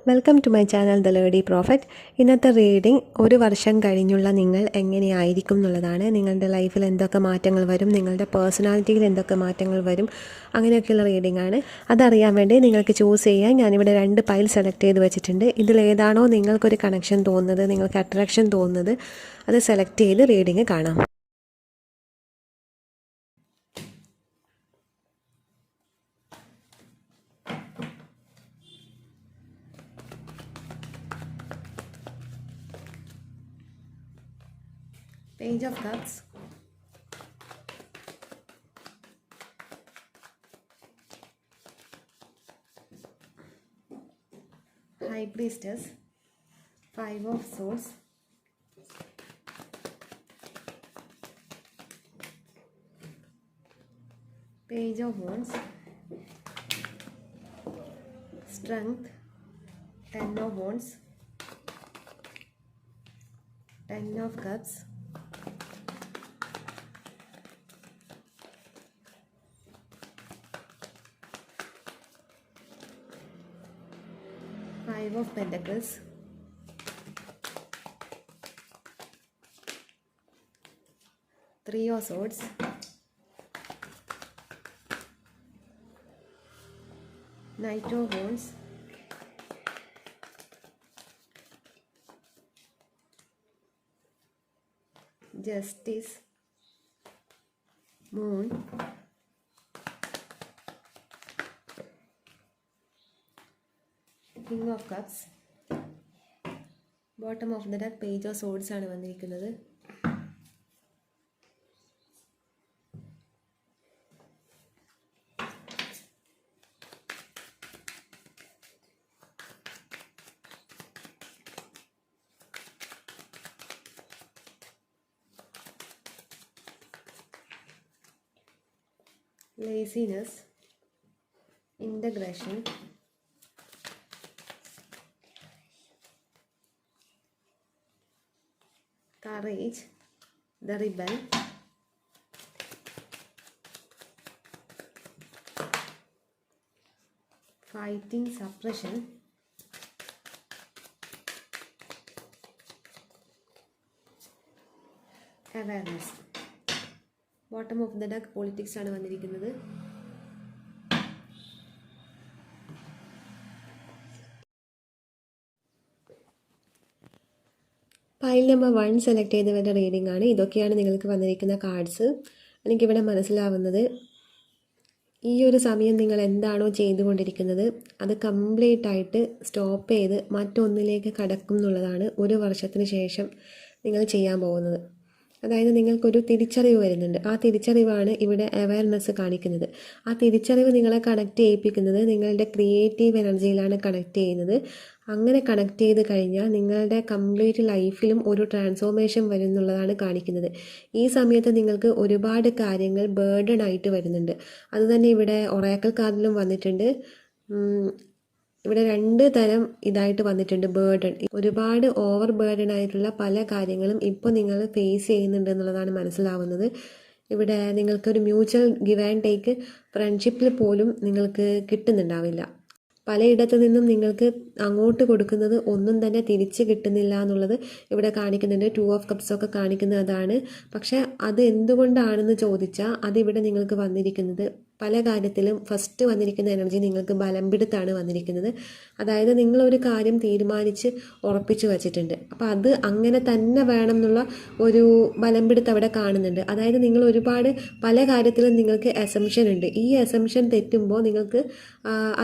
Welcome to my channel the lady prophet. ഇന്നത്തെ reading ഒരു വർഷം കഴിഞ്ഞുള്ള നിങ്ങൾ എങ്ങനെയായിരിക്കും എന്നുള്ളതാണ്. നിങ്ങളുടെ ലൈഫിൽ എന്തൊക്കെ മാറ്റങ്ങൾ വരും, നിങ്ങളുടെ പേഴ്സണാലിറ്റിയിൽ എന്തൊക്കെ മാറ്റങ്ങൾ വരും, അങ്ങനെയൊക്കെയുള്ള റീഡിംഗ് ആണ്. അതറിയാൻ വേണ്ടി നിങ്ങൾക്ക് ചൂസ് ചെയ്യാൻ ഞാനിവിടെ 2 പൈൽ സെലക്ട് ചെയ്ത് വെച്ചിട്ടുണ്ട്. ഇതിലേതാണോ നിങ്ങൾക്കൊരു കണക്ഷൻ തോന്നുന്നത്, നിങ്ങൾക്ക് അട്രാക്ഷൻ തോന്നുന്നത്, അത് സെലക്ട് ചെയ്ത് റീഡിംഗ് കാണാം. Page of Cups, High Priestess, 5 of Swords, Page of Wands, Strength, 10 of Wands, 10 of Cups, Five of Pentacles, Three of Swords, Knight of Wands, Justice, Moon, King of Cups. Bottom of the deck page of swords ആണ് വന്നിരിക്കുന്നത്. Laziness, integration, courage, the rebel, fighting suppression, awareness. Bottom of the deck politics ആണ് വന്നിരിക്കുന്നത്. File number 1 select ചെയ്തവരുടെ reading ആണ്. ഇതൊക്കെയാണ് നിങ്ങൾക്ക് വന്നിരിക്കുന്ന cards. എനിക്കിവിടെ മനസ്സിലാവുന്നത്, ഈ ഒരു സമയം നിങ്ങൾ എന്താണോ ചെയ്തുകൊണ്ടിരിക്കുന്നത് അത് കംപ്ലീറ്റ് ആയിട്ട് സ്റ്റോപ്പ് ചെയ്ത് മറ്റൊന്നിലേക്ക് കടക്കും എന്നുള്ളതാണ് ഒരു വർഷത്തിന് ശേഷം നിങ്ങൾ ചെയ്യാൻ പോകുന്നത്. അതായത് നിങ്ങൾക്കൊരു തിരിച്ചറിവ് വരുന്നുണ്ട്. ആ തിരിച്ചറിവാണ് ഇവിടെ അവയർനെസ് കാണിക്കുന്നത്. ആ തിരിച്ചറിവ് നിങ്ങളെ കണക്ട് ചെയ്യിപ്പിക്കുന്നത് നിങ്ങളുടെ ക്രിയേറ്റീവ് എനർജിയിലാണ് കണക്ട് ചെയ്യുന്നത്. അങ്ങനെ കണക്ട് ചെയ്ത് കഴിഞ്ഞാൽ നിങ്ങളുടെ കംപ്ലീറ്റ് ലൈഫിലും ഒരു ട്രാൻസ്ഫോർമേഷൻ വരും എന്നുള്ളതാണ് കാണിക്കുന്നത്. ഈ സമയത്ത് നിങ്ങൾക്ക് ഒരുപാട് കാര്യങ്ങൾ ബേർഡൺ ആയിട്ട് വരുന്നുണ്ട്. അതുതന്നെ ഇവിടെ ഒറാക്കിൾ കാർഡിലും വന്നിട്ടുണ്ട്. ഇവിടെ 2 തരം ഇതായിട്ട് വന്നിട്ടുണ്ട്. ബേർഡൺ, ഒരുപാട് ഓവർ ബേർഡൺ ആയിട്ടുള്ള പല കാര്യങ്ങളും ഇപ്പോൾ നിങ്ങൾ ഫേസ് ചെയ്യുന്നുണ്ട് എന്നുള്ളതാണ് മനസ്സിലാവുന്നത്. ഇവിടെ നിങ്ങൾക്കൊരു മ്യൂച്വൽ ഗിവ് ആൻഡ് ടേക്ക് ഫ്രണ്ട്ഷിപ്പിൽ പോലും നിങ്ങൾക്ക് കിട്ടുന്നുണ്ടാവില്ല. പലയിടത്തു നിന്നും നിങ്ങൾക്ക് അങ്ങോട്ട് കൊടുക്കുന്നത് ഒന്നും തന്നെ തിരിച്ച് കിട്ടുന്നില്ല എന്നുള്ളത് ഇവിടെ കാണിക്കുന്നുണ്ട്. 2 ഓഫ് കപ്സ് ഒക്കെ കാണിക്കുന്നത് അതാണ്. പക്ഷെ അത് എന്തുകൊണ്ടാണെന്ന് ചോദിച്ചാൽ അതിവിടെ നിങ്ങൾക്ക് വന്നിരിക്കുന്നത് പല കാര്യത്തിലും ഫസ്റ്റ് വന്നിരിക്കുന്ന എനർജി നിങ്ങൾക്ക് ബലം പിടുത്താണ് വന്നിരിക്കുന്നത്. അതായത് നിങ്ങളൊരു കാര്യം തീരുമാനിച്ച് ഉറപ്പിച്ചു വച്ചിട്ടുണ്ട്. അപ്പോൾ അത് അങ്ങനെ തന്നെ വേണം എന്നുള്ള ഒരു ബലം പിടുത്തം അവിടെ കാണുന്നുണ്ട്. അതായത് നിങ്ങൾ ഒരുപാട് പല കാര്യത്തിലും നിങ്ങൾക്ക് അസംഷൻ ഉണ്ട്. ഈ അസംഷൻ തെറ്റുമ്പോൾ നിങ്ങൾക്ക്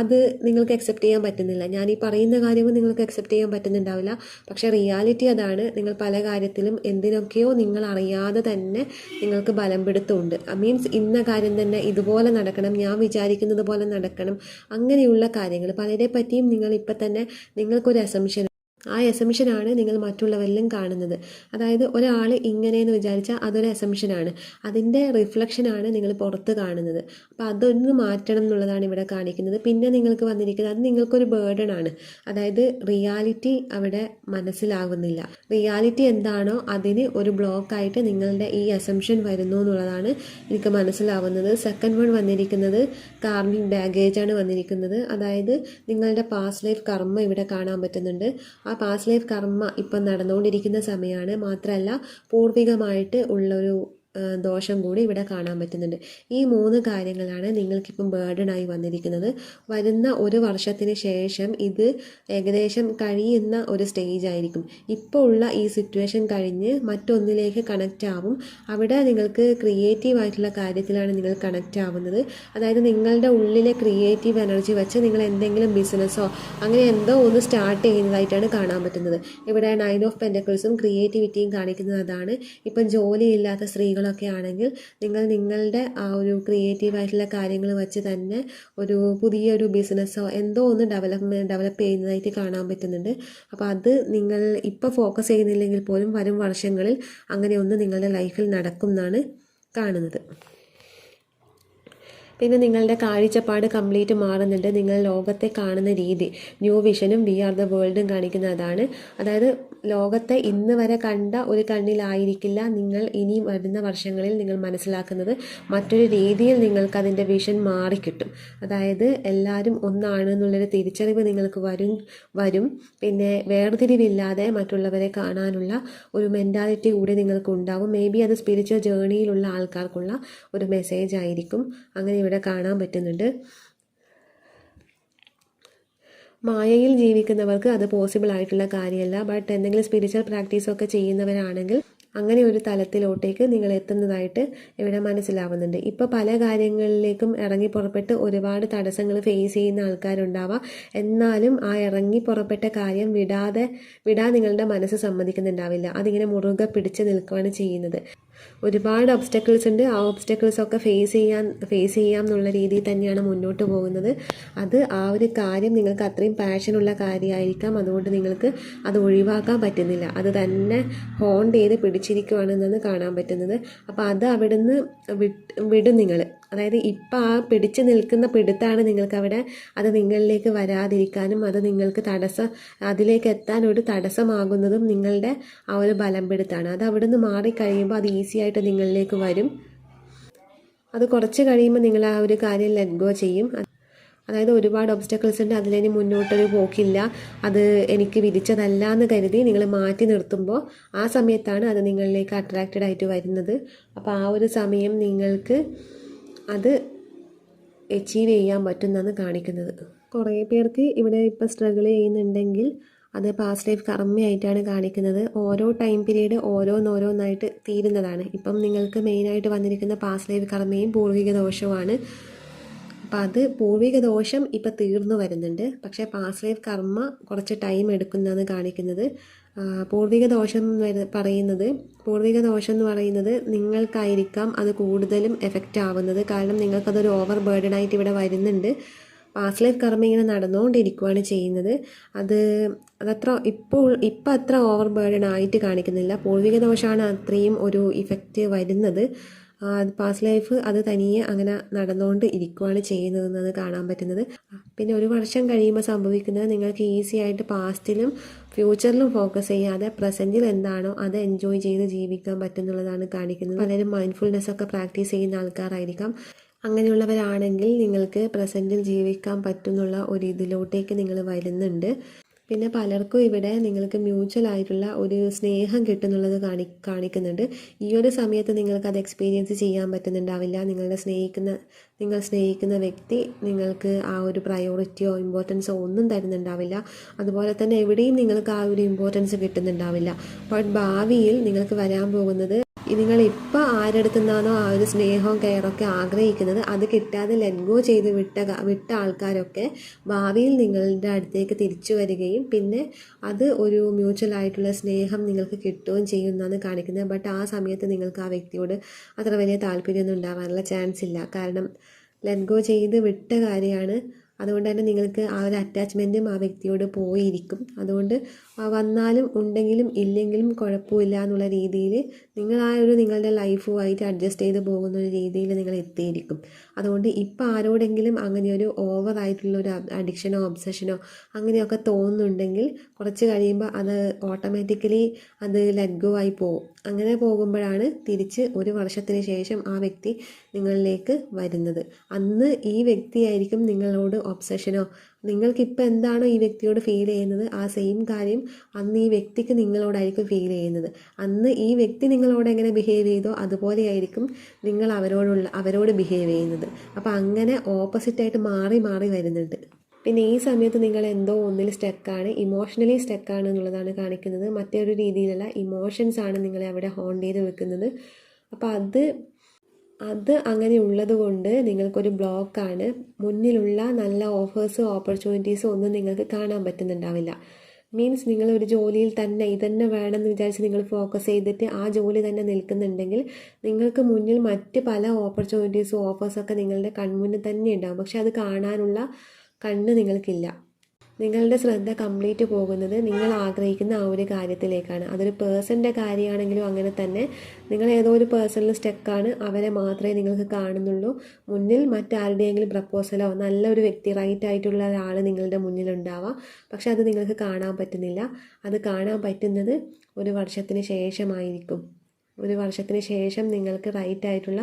അത് നിങ്ങൾക്ക് അക്സെപ്റ്റ് ചെയ്യാൻ പറ്റുന്നില്ല. ഞാൻ ഈ പറയുന്ന കാര്യവും നിങ്ങൾക്ക് അക്സെപ്റ്റ് ചെയ്യാൻ പറ്റുന്നുണ്ടാവില്ല. പക്ഷേ റിയാലിറ്റി അതാണ്. നിങ്ങൾ പല കാര്യത്തിലും എന്തിനൊക്കെയോ നിങ്ങൾ അറിയാതെ തന്നെ നിങ്ങൾക്ക് ബലം പിടുത്തമുണ്ട്. മീൻസ് ഇന്ന കാര്യം തന്നെ ഇതുപോലെ നടക്കണം, ഞാൻ വിചാരിക്കുന്നത് പോലെ നടക്കണം, അങ്ങനെയുള്ള കാര്യങ്ങൾ പലരെ പറ്റിയും നിങ്ങൾ ഇപ്പം തന്നെ നിങ്ങൾക്കൊരു അസംഷൻ ആ എസംഷനാണ് നിങ്ങൾ മറ്റുള്ളവരിലും കാണുന്നത്. അതായത് ഒരാൾ ഇങ്ങനെയെന്ന് വിചാരിച്ചാൽ അതൊരു എസംഷനാണ്, അതിൻ്റെ റിഫ്ലക്ഷനാണ് നിങ്ങൾ പുറത്ത് കാണുന്നത്. അപ്പോൾ അതൊന്ന് മാറ്റണം എന്നുള്ളതാണ് ഇവിടെ കാണിക്കുന്നത്. പിന്നെ നിങ്ങൾക്ക് വന്നിരിക്കുന്നത് അത് നിങ്ങൾക്കൊരു ബേർഡൺ ആണ്. അതായത് റിയാലിറ്റി അവിടെ മനസ്സിലാകുന്നില്ല. റിയാലിറ്റി എന്താണോ അതിന് ഒരു ബ്ലോക്കായിട്ട് നിങ്ങളുടെ ഈ എസംഷൻ വരുന്നു എന്നുള്ളതാണ് എനിക്ക് മനസ്സിലാവുന്നത്. സെക്കൻഡ് വൺ വന്നിരിക്കുന്നത് കാർമിക് ബാഗേജാണ് വന്നിരിക്കുന്നത്. അതായത് നിങ്ങളുടെ പാസ്റ്റ് ലൈഫ് കർമ്മ ഇവിടെ കാണാൻ പറ്റുന്നുണ്ട്. ആ പാസ്റ്റ് ലൈഫ് കർമ്മ ഇപ്പം നടന്നുകൊണ്ടിരിക്കുന്ന സമയമാണ്. മാത്രമല്ല പൂർവികമായിട്ട് ഉള്ളൊരു ദോഷം കൂടി ഇവിടെ കാണാൻ പറ്റുന്നുണ്ട്. ഈ 3 കാര്യങ്ങളാണ് നിങ്ങൾക്കിപ്പം ബേർഡനായി വന്നിരിക്കുന്നത്. വരുന്ന ഒരു വർഷത്തിന് ശേഷം ഇത് ഏകദേശം കഴിയുന്ന ഒരു സ്റ്റേജ് ആയിരിക്കും. ഇപ്പോൾ ഉള്ള ഈ സിറ്റുവേഷൻ കഴിഞ്ഞ് മറ്റൊന്നിലേക്ക് കണക്റ്റ് ആവും. അവിടെ നിങ്ങൾക്ക് ക്രിയേറ്റീവ് ആയിട്ടുള്ള കാര്യത്തിലാണ് നിങ്ങൾ കണക്റ്റ് ആവുന്നത്. അതായത് നിങ്ങളുടെ ഉള്ളിലെ ക്രിയേറ്റീവ് എനർജി വെച്ച് നിങ്ങൾ എന്തെങ്കിലും ബിസിനസ്സോ അങ്ങനെ എന്തോ ഒന്ന് സ്റ്റാർട്ട് ചെയ്യുന്നതായിട്ടാണ് കാണാൻ പറ്റുന്നത്. ഇവിടെ 9 ഓഫ് പെൻറ്റക്കിൾസും ക്രിയേറ്റിവിറ്റിയും കാണിക്കുന്നത് അതാണ്. ഇപ്പം ജോലിയില്ലാത്ത സ്ത്രീകളൊക്കെ ആണെങ്കിൽ നിങ്ങൾ നിങ്ങളുടെ ആ ഒരു ക്രിയേറ്റീവായിട്ടുള്ള കാര്യങ്ങൾ വെച്ച് തന്നെ ഒരു പുതിയൊരു ബിസിനസ്സോ എന്തോ ഒന്ന് ഡെവലപ്പ് ചെയ്യുന്നതായിട്ട് കാണാൻ പറ്റുന്നുണ്ട്. അപ്പോൾ അത് നിങ്ങൾ ഇപ്പോൾ ഫോക്കസ് ചെയ്യുന്നില്ലെങ്കിൽ പോലും വരും വർഷങ്ങളിൽ അങ്ങനെ ഒന്ന് നിങ്ങളുടെ ലൈഫിൽ നടക്കും എന്നാണ് കാണുന്നത്. പിന്നെ നിങ്ങളുടെ കാഴ്ചപ്പാട് കംപ്ലീറ്റ് മാറുന്നുണ്ട്. നിങ്ങൾ ലോകത്തെ കാണുന്ന രീതി, ന്യൂ വിഷനും വി ആർ ദ വേൾഡും കാണിക്കുന്ന അതാണ്. അതായത് ലോകത്തെ ഇന്ന് വരെ കണ്ട ഒരു കണ്ണിലായിരിക്കില്ല നിങ്ങൾ ഇനി വരുന്ന വർഷങ്ങളിൽ നിങ്ങൾ മനസ്സിലാക്കുന്നത്. മറ്റൊരു രീതിയിൽ നിങ്ങൾക്ക് അതിൻ്റെ വിഷൻ മാറിക്കിട്ടും. അതായത് എല്ലാവരും ഒന്നാണ് എന്നുള്ളൊരു തിരിച്ചറിവ് നിങ്ങൾക്ക് വരും. പിന്നെ വേർതിരിവില്ലാതെ മറ്റുള്ളവരെ കാണാനുള്ള ഒരു മെൻറ്റാലിറ്റി കൂടി നിങ്ങൾക്ക് ഉണ്ടാവും. മേ ബി അത് സ്പിരിച്വൽ ജേർണിയിലുള്ള ആൾക്കാർക്കുള്ള ഒരു മെസ്സേജ് ആയിരിക്കും. അങ്ങനെ ഇവിടെ കാണാൻ പറ്റുന്നുണ്ട്. മായയിൽ ജീവിക്കുന്നവർക്ക് അത് പോസിബിൾ ആയിട്ടുള്ള കാര്യമല്ല. ബട്ട് എന്തെങ്കിലും സ്പിരിച്വൽ പ്രാക്ടീസൊക്കെ ചെയ്യുന്നവരാണെങ്കിൽ അങ്ങനെ ഒരു തലത്തിലോട്ടേക്ക് നിങ്ങൾ എത്തുന്നതായിട്ട് ഇവിടെ മനസ്സിലാവുന്നുണ്ട്. ഇപ്പോൾ പല കാര്യങ്ങളിലേക്കും ഇറങ്ങി പുറപ്പെട്ട് ഒരുപാട് തടസ്സങ്ങൾ ഫേസ് ചെയ്യുന്ന ആൾക്കാരുണ്ടാവാം. എന്നാലും ആ ഇറങ്ങി പുറപ്പെട്ട കാര്യം വിടാൻ നിങ്ങളുടെ മനസ്സ് സമ്മതിക്കുന്നുണ്ടാവില്ല. അതിങ്ങനെ മുറുകെ പിടിച്ച് നിൽക്കുകയാണ് ചെയ്യുന്നത്. ഒരുപാട് ഒബ്സ്റ്റക്കിൾസ് ഉണ്ട്. ആ ഒബ്സ്റ്റക്കിൾസൊക്കെ ഫേസ് ചെയ്യാം എന്നുള്ള രീതിയിൽ തന്നെയാണ് മുന്നോട്ട് പോകുന്നത്. അത് ആ ഒരു കാര്യം നിങ്ങൾക്ക് അത്രയും പാഷനുള്ള കാര്യമായിരിക്കാം. അതുകൊണ്ട് നിങ്ങൾക്ക് അത് ഒഴിവാക്കാൻ പറ്റുന്നില്ല. അത് തന്നെ ഹോണ്ട് ചെയ്ത് പിടിച്ചിരിക്കുകയാണെന്നാണ് കാണാൻ പറ്റുന്നത്. അപ്പോൾ അത് അവിടുന്ന് വിടും നിങ്ങൾ. അതായത് ഇപ്പം ആ പിടിച്ച് നിൽക്കുന്ന പിടുത്താണ് നിങ്ങൾക്കവിടെ അത് നിങ്ങളിലേക്ക് വരാതിരിക്കാനും അത് നിങ്ങൾക്ക് അതിലേക്ക് എത്താൻ ഒരു തടസ്സമാകുന്നതും നിങ്ങളുടെ ആ ഒരു ബലം പിടുത്താണ്. അത് അവിടുന്ന് മാറിക്കഴിയുമ്പോൾ അത് ഈസി ആയിട്ട് നിങ്ങളിലേക്ക് വരും. അത് കുറച്ച് കഴിയുമ്പോൾ നിങ്ങൾ ആ ഒരു കാര്യം ലെറ്റ് ഗോ ചെയ്യും. അതായത് ഒരുപാട് ഒബ്സ്റ്റക്കിൾസ് ഉണ്ട്, അതിലിനി മുന്നോട്ടൊരു പോക്കില്ല, അത് എനിക്ക് വിധിച്ചതല്ല എന്ന് കരുതി നിങ്ങൾ മാറ്റി നിർത്തുമ്പോൾ ആ സമയത്താണ് അത് നിങ്ങളിലേക്ക് അട്രാക്റ്റഡ് ആയിട്ട് വരുന്നത്. അപ്പോൾ ആ ഒരു സമയം നിങ്ങൾക്ക് അത് അച്ചീവ് ചെയ്യാൻ പറ്റുന്നതാണ് കാണിക്കുന്നത്. കുറേ പേർക്ക് ഇവിടെ ഇപ്പോൾ സ്ട്രഗിൾ ചെയ്യുന്നുണ്ടെങ്കിൽ അത് പാസ്റ്റ് ലൈഫ് കർമ്മയായിട്ടാണ് കാണിക്കുന്നത്. ഓരോ ടൈം പീരീഡ് ഓരോന്നായിട്ട് തീരുന്നതാണ്. ഇപ്പം നിങ്ങൾക്ക് മെയിനായിട്ട് വന്നിരിക്കുന്ന പാസ്റ്റ് ലൈഫ് കർമ്മയും പൂർവിക ദോഷവുമാണ്. അപ്പം അത് പൂർവിക ദോഷം ഇപ്പം തീർന്നു വരുന്നുണ്ട്. പക്ഷേ പാസ്റ്റ് ലൈഫ് കർമ്മ കുറച്ച് ടൈം എടുക്കുന്നതാണ് കാണിക്കുന്നത്. പൂർവിക ദോഷം എന്ന് പറയുന്നത് നിങ്ങൾക്കായിരിക്കാം അത് കൂടുതലും എഫക്റ്റ് ആവുന്നത്. കാരണം നിങ്ങൾക്കതൊരു ഓവർ ബേർഡനായിട്ട് ഇവിടെ വരുന്നുണ്ട്. പാസ്റ്റ് ലൈഫ് കർമ്മ ഇങ്ങനെ നടന്നുകൊണ്ടിരിക്കുകയാണ് ചെയ്യുന്നത്. അതത്ര ഇപ്പം അത്ര ഓവർ ബേർഡൻ ആയിട്ട് കാണിക്കുന്നില്ല. പൂർവിക ദോഷമാണ് അത്രയും ഒരു ഇഫക്റ്റ് വരുന്നത്. പാസ്റ്റ് ലൈഫ് അത് തനിയെ അങ്ങനെ നടന്നുകൊണ്ട് ഇരിക്കുകയാണ് ചെയ്യുന്നതെന്നത് കാണാൻ പറ്റുന്നത്. പിന്നെ ഒരു വർഷം കഴിയുമ്പോൾ സംഭവിക്കുന്നത് നിങ്ങൾക്ക് ഈസി ആയിട്ട് പാസ്റ്റിലും ഫ്യൂച്ചറിലും ഫോക്കസ് ചെയ്യാതെ പ്രസൻറ്റിൽ എന്താണോ അത് എൻജോയ് ചെയ്ത് ജീവിക്കാൻ പറ്റുന്നുള്ളതാണ് കാണിക്കുന്നത്. പലരും മൈൻഡ്ഫുൾനെസ് ഒക്കെ പ്രാക്ടീസ് ചെയ്യുന്ന ആൾക്കാരായിരിക്കാം. അങ്ങനെയുള്ളവരാണെങ്കിൽ നിങ്ങൾക്ക് പ്രസൻറ്റിൽ ജീവിക്കാൻ പറ്റുന്നുള്ള ഒരു ഇതിലോട്ടേക്ക് നിങ്ങൾ വരുന്നുണ്ട്. പിന്നെ പലർക്കും ഇവിടെ നിങ്ങൾക്ക് മ്യൂച്വൽ ആയിട്ടുള്ള ഒരു സ്നേഹം കിട്ടുന്നുള്ളത് കാണിക്കുന്നുണ്ട്. ഈ ഒരു സമയത്ത് നിങ്ങൾക്കത് എക്സ്പീരിയൻസ് ചെയ്യാൻ പറ്റുന്നുണ്ടാവില്ല. നിങ്ങൾ സ്നേഹിക്കുന്ന വ്യക്തി നിങ്ങൾക്ക് ആ ഒരു പ്രയോറിറ്റിയോ ഇമ്പോർട്ടൻസോ ഒന്നും തരുന്നുണ്ടാവില്ല. അതുപോലെ തന്നെ എവിടെയും നിങ്ങൾക്ക് ആ ഒരു ഇമ്പോർട്ടൻസ് കിട്ടുന്നുണ്ടാവില്ല. ബട്ട് ഭാവിയിൽ നിങ്ങൾക്ക് വരാൻ പോകുന്നത് നിങ്ങളിപ്പോൾ ആരെടുത്തു നിന്നാണോ ആ ഒരു സ്നേഹവും കെയറൊക്കെ ആഗ്രഹിക്കുന്നത് അത് കിട്ടാതെ ലെറ്റ് ഗോ ചെയ്ത് വിട്ട ആൾക്കാരൊക്കെ ഭാവിയിൽ നിങ്ങളുടെ അടുത്തേക്ക് തിരിച്ചു വരികയും പിന്നെ അത് ഒരു മ്യൂച്വൽ ആയിട്ടുള്ള സ്നേഹം നിങ്ങൾക്ക് കിട്ടുകയും ചെയ്യുമെന്നാണ് കാണിക്കുന്നത്. ബട്ട് ആ സമയത്ത് നിങ്ങൾക്ക് ആ വ്യക്തിയോട് അത്ര വലിയ താല്പര്യമൊന്നും ഉണ്ടാവാനുള്ള ചാൻസ് ഇല്ല. കാരണം ലെറ്റ് ഗോ ചെയ്ത് വിട്ട കാര്യമാണ്. അതുകൊണ്ട് തന്നെ നിങ്ങൾക്ക് ആ ഒരു അറ്റാച്ച്മെൻറ്റും ആ വ്യക്തിയോട് പോയിരിക്കും. അതുകൊണ്ട് വന്നാലും ഉണ്ടെങ്കിലും ഇല്ലെങ്കിലും കുഴപ്പമില്ല എന്നുള്ള രീതിയിൽ നിങ്ങൾ ആ ഒരു നിങ്ങളുടെ ലൈഫുമായിട്ട് അഡ്ജസ്റ്റ് ചെയ്ത് പോകുന്ന ഒരു രീതിയിൽ നിങ്ങൾ എത്തിയിരിക്കും. അതുകൊണ്ട് ഇപ്പോൾ ആരോടെങ്കിലും അങ്ങനെയൊരു ഓവറായിട്ടുള്ളൊരു അഡിക്ഷനോ ഒബ്സഷനോ അങ്ങനെയൊക്കെ തോന്നുന്നുണ്ടെങ്കിൽ കുറച്ച് കഴിയുമ്പോൾ അത് ഓട്ടോമാറ്റിക്കലി അത് ലെറ്റ് ഗോ ആയി പോകും. അങ്ങനെ പോകുമ്പോഴാണ് തിരിച്ച് ഒരു വർഷത്തിന് ശേഷം ആ വ്യക്തി നിങ്ങളിലേക്ക് വരുന്നത്. അന്ന് ഈ വ്യക്തിയായിരിക്കും നിങ്ങളോട് ഒബ്സഷനോ നിങ്ങൾക്കിപ്പോൾ എന്താണോ ഈ വ്യക്തിയോട് ഫീൽ ചെയ്യുന്നത് ആ സെയിം കാര്യം അന്ന് ഈ വ്യക്തിക്ക് നിങ്ങളോടായിരിക്കും ഫീൽ ചെയ്യുന്നത്. അന്ന് ഈ വ്യക്തി നിങ്ങളോട് എങ്ങനെ ബിഹേവ് ചെയ്തോ അതുപോലെയായിരിക്കും നിങ്ങൾ അവരോട് ബിഹേവ് ചെയ്യുന്നത്. അപ്പോൾ അങ്ങനെ ഓപ്പോസിറ്റായിട്ട് മാറി മാറി വരുന്നുണ്ട്. പിന്നെ ഈ സമയത്ത് നിങ്ങൾ എന്തോ ഒന്നിൽ സ്റ്റക്കാണ്, ഇമോഷണലി സ്റ്റക്കാണ് എന്നുള്ളതാണ് കാണിക്കുന്നത്. മറ്റൊരു രീതിയിലുള്ള ഇമോഷൻസാണ് നിങ്ങളെ അവിടെ ഹോണ്ട് ചെയ്ത് വെക്കുന്നത്. അപ്പോൾ അത് അങ്ങനെ ഉള്ളത് കൊണ്ട് നിങ്ങൾക്കൊരു ബ്ലോക്കാണ്. മുന്നിലുള്ള നല്ല ഓഫേഴ്സ് ഓപ്പർച്യൂണിറ്റീസും ഒന്നും നിങ്ങൾക്ക് കാണാൻ പറ്റുന്നുണ്ടാവില്ല. മീൻസ് നിങ്ങൾ ഒരു ജോലിയിൽ തന്നെ ഇതന്നെ വേണമെന്ന് വിചാരിച്ച് നിങ്ങൾ ഫോക്കസ് ചെയ്തിട്ട് ആ ജോലി തന്നെ നിൽക്കുന്നുണ്ടെങ്കിൽ നിങ്ങൾക്ക് മുന്നിൽ മറ്റ് പല ഓപ്പർച്യൂണിറ്റീസും ഓഫേഴ്സൊക്കെ നിങ്ങളുടെ കൺമുന്നിൽ തന്നെ ഉണ്ടാകും. പക്ഷെ അത് കാണാനുള്ള കണ്ണ് നിങ്ങൾക്കില്ല. നിങ്ങളുടെ ശ്രദ്ധ കംപ്ലീറ്റ് പോകുന്നത് നിങ്ങൾ ആഗ്രഹിക്കുന്ന ആ ഒരു കാര്യത്തിലേക്കാണ്. അതൊരു പേഴ്സൻ്റെ കാര്യമാണെങ്കിലും അങ്ങനെ തന്നെ. നിങ്ങൾ ഏതോ ഒരു പേഴ്സണിൽ സ്റ്റക്കാണ്, അവരെ മാത്രമേ നിങ്ങൾക്ക് കാണുന്നുള്ളൂ. മുന്നിൽ മറ്റാരുടെയെങ്കിലും പ്രപ്പോസലോ നല്ലൊരു വ്യക്തി റൈറ്റ് ആയിട്ടുള്ള ഒരാൾ നിങ്ങളുടെ മുന്നിലുണ്ടാവാം. പക്ഷെ അത് നിങ്ങൾക്ക് കാണാൻ പറ്റുന്നില്ല. അത് കാണാൻ പറ്റുന്നത് ഒരു വർഷത്തിന് ശേഷമായിരിക്കും. ഒരു വർഷത്തിന് ശേഷം നിങ്ങൾക്ക് റൈറ്റ് ആയിട്ടുള്ള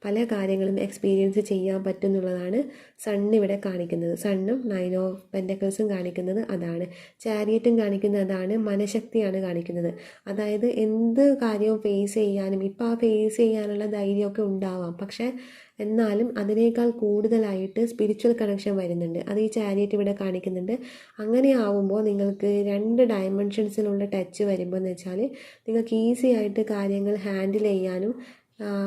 പല കാര്യങ്ങളും എക്സ്പീരിയൻസ് ചെയ്യാൻ പറ്റുന്നുള്ളതാണ് സണ്ണ് ഇവിടെ കാണിക്കുന്നത്. സണ്ണും 9 ഓഫ് പെൻറ്റക്കിൾസും കാണിക്കുന്നത് അതാണ്. ചാരിയറ്റും കാണിക്കുന്നത് അതാണ്. മനഃശക്തിയാണ് കാണിക്കുന്നത്. അതായത് എന്ത് കാര്യവും ഫേസ് ചെയ്യാനും ഇപ്പോൾ ആ ഫേസ് ചെയ്യാനുള്ള ധൈര്യമൊക്കെ ഉണ്ടാവാം. പക്ഷേ എന്നാലും അതിനേക്കാൾ കൂടുതലായിട്ട് സ്പിരിച്വൽ കണക്ഷൻ വരുന്നുണ്ട്. അത് ഈ ചാരിയറ്റ് ഇവിടെ കാണിക്കുന്നുണ്ട്. അങ്ങനെ ആവുമ്പോൾ നിങ്ങൾക്ക് 2 ഡയമെൻഷൻസിലുള്ള ടച്ച് വരുമ്പോൾ എന്ന് വെച്ചാൽ നിങ്ങൾക്ക് ഈസി ആയിട്ട് കാര്യങ്ങൾ ഹാൻഡിൽ ചെയ്യാനും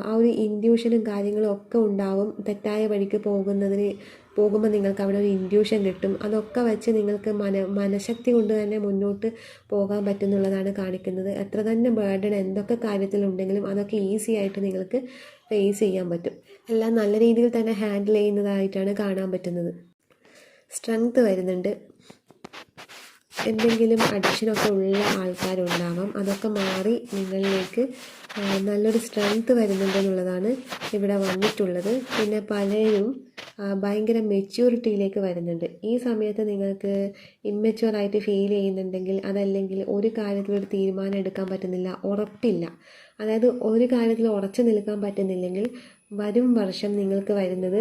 ആ ഒരു ഇൻഡ്യൂഷനും കാര്യങ്ങളും ഒക്കെ ഉണ്ടാവും. തെറ്റായ വഴിക്ക് പോകുമ്പോൾ നിങ്ങൾക്ക് അവിടെ ഒരു ഇൻഡ്യൂഷൻ കിട്ടും. അതൊക്കെ വെച്ച് നിങ്ങൾക്ക് മനഃശക്തി കൊണ്ട് തന്നെ മുന്നോട്ട് പോകാൻ പറ്റുന്നുള്ളതാണ് കാണിക്കുന്നത്. എത്ര തന്നെ ബേർഡൻ എന്തൊക്കെ കാര്യത്തിലുണ്ടെങ്കിലും അതൊക്കെ ഈസി ആയിട്ട് നിങ്ങൾക്ക് ഫേസ് ചെയ്യാൻ പറ്റും. എല്ലാം നല്ല രീതിയിൽ തന്നെ ഹാൻഡിൽ ചെയ്യുന്നതായിട്ടാണ് കാണാൻ പറ്റുന്നത്. സ്ട്രെങ്ത് വരുന്നുണ്ട്. എന്തെങ്കിലും അഡിക്ഷനൊക്കെ ഉള്ള ആൾക്കാരുണ്ടാവാം. അതൊക്കെ മാറി നിങ്ങളിലേക്ക് നല്ലൊരു സ്ട്രെങ്ത് വരുന്നുണ്ടെന്നുള്ളതാണ് ഇവിടെ വന്നിട്ടുള്ളത്. പിന്നെ പലരും ഭയങ്കര മെച്യൂരിറ്റിയിലേക്ക് വരുന്നുണ്ട്. ഈ സമയത്ത് നിങ്ങൾക്ക് ഇമ്മെച്യൂറായിട്ട് ഫീൽ ചെയ്യുന്നുണ്ടെങ്കിൽ അതല്ലെങ്കിൽ ഒരു കാര്യത്തിലൊരു തീരുമാനം എടുക്കാൻ പറ്റുന്നില്ല, ഉറപ്പില്ല. അതായത് ഒരു കാര്യത്തിൽ ഉറച്ചു നിൽക്കാൻ പറ്റുന്നില്ലെങ്കിൽ വരും വർഷം നിങ്ങൾക്ക് വരുന്നത്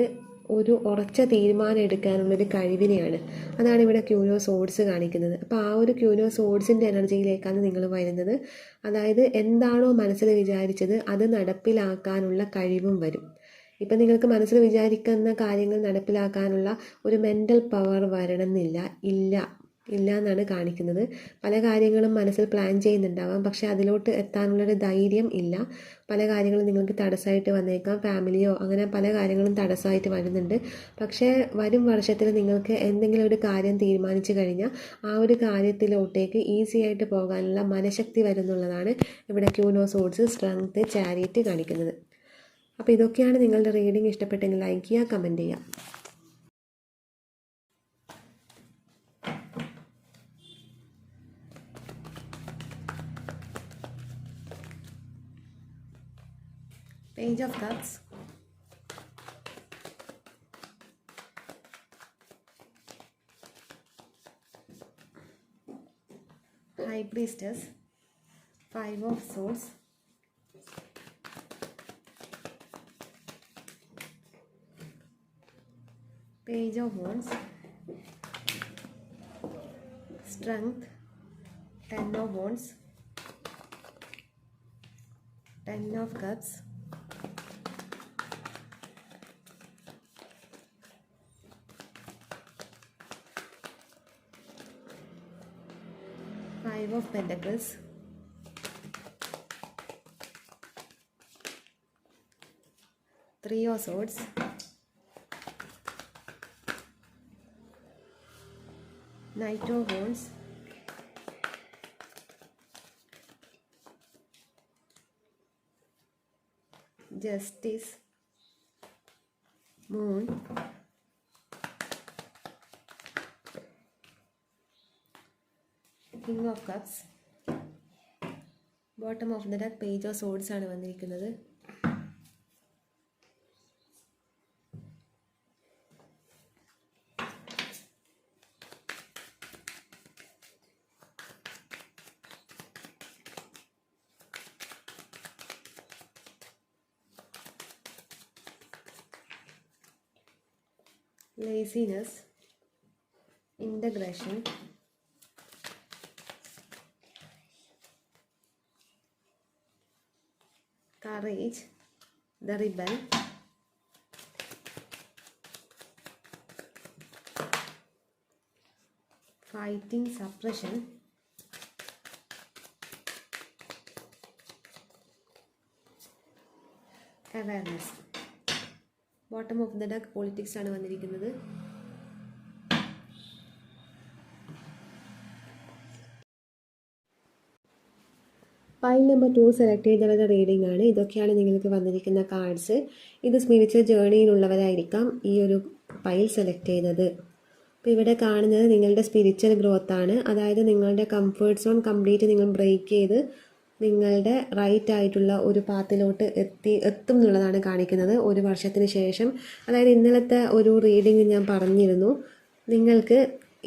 ഒരു ഉറച്ച തീരുമാനം എടുക്കാനുള്ളൊരു കഴിവിനെയാണ്. അതാണ് ഇവിടെ ക്യൂനോ സോഡ്സ് കാണിക്കുന്നത്. അപ്പോൾ ആ ഒരു ക്യൂനോ സോഡ്സിൻ്റെ എനർജിയിലേക്കാണ് നിങ്ങൾ വരുന്നത്. അതായത് എന്താണോ മനസ്സിൽ വിചാരിച്ചത് അത് നടപ്പിലാക്കാനുള്ള കഴിവും വരും. ഇപ്പം നിങ്ങൾക്ക് മനസ്സിൽ വിചാരിക്കുന്ന കാര്യങ്ങൾ നടപ്പിലാക്കാനുള്ള ഒരു മെൻ്റൽ പവർ വരണമെന്നില്ല, ഇല്ല എന്നാണ് കാണിക്കുന്നത്. പല കാര്യങ്ങളും മനസ്സിൽ പ്ലാൻ ചെയ്യുന്നുണ്ടാവാം, പക്ഷേ അതിലോട്ട് എത്താനുള്ളൊരു ധൈര്യം ഇല്ല. പല കാര്യങ്ങളും നിങ്ങൾക്ക് തടസ്സമായിട്ട് വന്നേക്കാം. ഫാമിലിയോ അങ്ങനെ പല കാര്യങ്ങളും തടസ്സമായിട്ട് വരുന്നുണ്ട്. പക്ഷേ വരും വർഷത്തിൽ നിങ്ങൾക്ക് എന്തെങ്കിലും ഒരു കാര്യം തീരുമാനിച്ചു കഴിഞ്ഞാൽ ആ ഒരു കാര്യത്തിലോട്ടേക്ക് ഈസി ആയിട്ട് പോകാനുള്ള മനഃശക്തി വരുന്നുള്ളതാണ് ഇവിടെ ക്യൂനോ സോഡ്സ്, സ്ട്രെങ്ത്, ചാരിയറ്റ് കാണിക്കുന്നത്. അപ്പോൾ ഇതൊക്കെയാണ് നിങ്ങളുടെ റീഡിംഗ്. ഇഷ്ടപ്പെട്ടെങ്കിൽ ലൈക്ക് ചെയ്യുക, കമൻറ്റ് ചെയ്യുക. Page of Cups, High Priestess, 5 of Swords, Page of Wands, Strength, 10 of Wands, 10 of Cups, Five of Pentacles, Three of Swords, Knight of Wands, Justice, Moon, king of cups, bottom of the deck page of swords ആണ് വന്നിരിക്കുന്നത്. laziness, integration, courage, the rebel, fighting suppression, awareness. Bottom of the deck politics ആണ് വന്നിരിക്കുന്നത്. Pile number 2 select ചെയ്തവരുടെ reading ആണ്. ഇതൊക്കെയാണ് നിങ്ങൾക്ക് വന്നിരിക്കുന്ന cards. ഇത് സ്പിരിച്വൽ ജേർണിയിലുള്ളവരായിരിക്കാം ഈ ഒരു പൈൽ സെലക്ട് ചെയ്തത്. അപ്പോൾ ഇവിടെ കാണുന്നത് നിങ്ങളുടെ സ്പിരിച്വൽ ഗ്രോത്ത് ആണ്. അതായത് നിങ്ങളുടെ കംഫേർട്ട് സോൺ കംപ്ലീറ്റ് നിങ്ങൾ ബ്രേക്ക് ചെയ്ത് നിങ്ങളുടെ റൈറ്റ് ആയിട്ടുള്ള ഒരു പാത്തിലോട്ട് എത്തും എന്നുള്ളതാണ് കാണിക്കുന്നത് 1 വർഷത്തിന് ശേഷം. അതായത് ഇന്നലത്തെ ഒരു റീഡിംഗ് ഞാൻ പറഞ്ഞിരുന്നു, നിങ്ങൾക്ക്